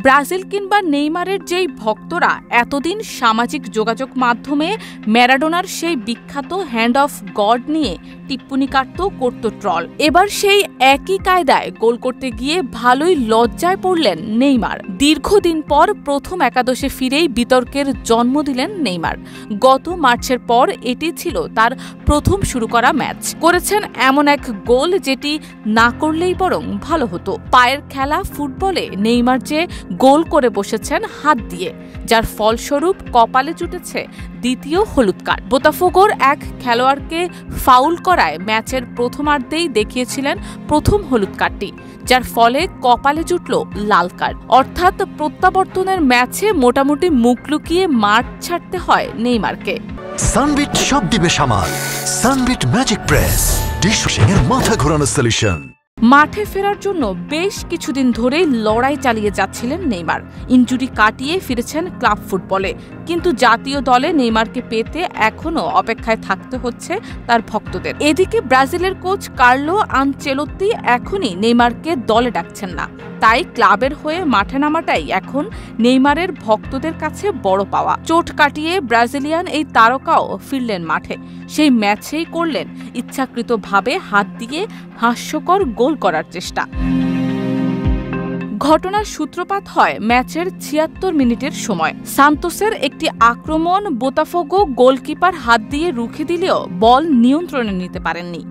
Brazil কিংবা নেইমারের যেই ভক্তরা এতদিন সামাজিক যোগাযোগ মাধ্যমে ম্যারাডোনার সেই বিখ্যাত হ্যান্ড অফ গড নিয়ে টিপ্পনি করত ট্রল, এবার সেই একই কায়দায় গোল করতে গিয়ে ভালোই লজ্জায় পড়লেন নেইমার। দীর্ঘদিন পর প্রথম একাদশে ফিরেই বিতর্কের জন্ম দিলেন নেইমার। গত মার্চের পর এটি ছিল তার প্রথম শুরু করা ম্যাচ। করেছেন এমন এক গোল যেটি না করলেই বরং ভালো হতো। পায়ের খেলা ফুটবলে নেইমার যে গোল করে বসেছেন হাত দিয়ে, যার ফলস্বরূপ কপালে জুটেছে দ্বিতীয় হলুদ কার্ড। বোতাফোগোর এক খেলোয়াড়কে ফাউল করায় ম্যাচের প্রথমার্ধেই দেখিয়েছিলেন প্রথম হলুদ কার্ডটি, যার ফলে কপালে জুটল লাল কার্ড। অর্থাৎ প্রত্যাবর্তনের ম্যাচে মোটামুটি মুখ লুকিয়ে মাঠ ছাড়তে হয় নেইমারকে। সানবিট সব দিবে সামাল। সানবিট ম্যাজিক প্রেস, ডিশওয়াশিং এর মাথা ঘোরানো সলিউশন। মাঠে ফেরার জন্য বেশ কিছুদিন ধরেই লড়াই চালিয়ে যাচ্ছিলেন নেইমার। ইনজুরি কাটিয়ে ফিরেছেন ক্লাব ফুটবলে, কিন্তু জাতীয় দলে নেইমারকে পেতে এখনও অপেক্ষায় থাকতে হচ্ছে তার ভক্তদের। এদিকে ব্রাজিলের কোচ কার্লো আনচেলোত্তি এখনই নেইমারকে দলে ডাকছেন না, তাই ক্লাবের হয়ে মাঠে নামাটাই এখন নেইমারের ভক্তদের কাছে বড় পাওয়া। চোট কাটিয়ে ব্রাজিলিয়ান এই তারকাও ফিরলেন মাঠে। সেই ম্যাচেই করলেন ইচ্ছাকৃতভাবে হাত দিয়ে হাস্যকর গোল করার চেষ্টা। ঘটনার সূত্রপাত হয় ম্যাচের ৭৬ মিনিটের সময়। সান্তোসের একটি আক্রমণ বোতাফোগো গোলকিপার হাত দিয়ে রুখে দিলেও বল নিয়ন্ত্রণে নিতে পারেননি।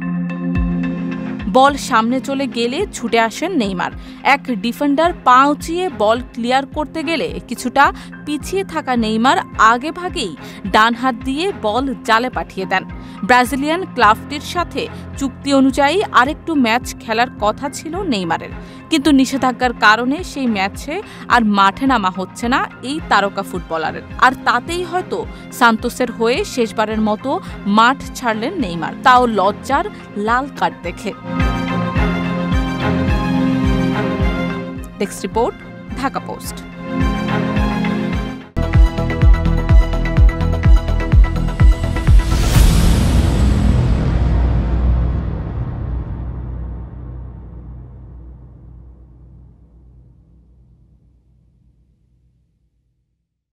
বল সামনে চলে গেলে ছুটে আসেন নেইমার। এক ডিফেন্ডার পা উঁচিয়ে বল ক্লিয়ার করতে গেলে কিছুটা পিছিয়ে থাকা নেইমার আগে ভাগেই ডান হাত দিয়ে বল জালে পাঠিয়ে দেন। ব্রাজিলিয়ান ক্লাবটির সাথে চুক্তি অনুযায়ী আরেকটু ম্যাচ খেলার কথা ছিল নেইমারের, কিন্তু নিষেধাজ্ঞার কারণে সেই ম্যাচে আর মাঠে নামা হচ্ছে না এই তারকা ফুটবলারের। আর তাতেই হয়তো সান্তোসের হয়ে শেষবারের মতো মাঠ ছাড়লেন নেইমার, তাও লজ্জার লাল কার্ড দেখে। Desk report, Dhaka post.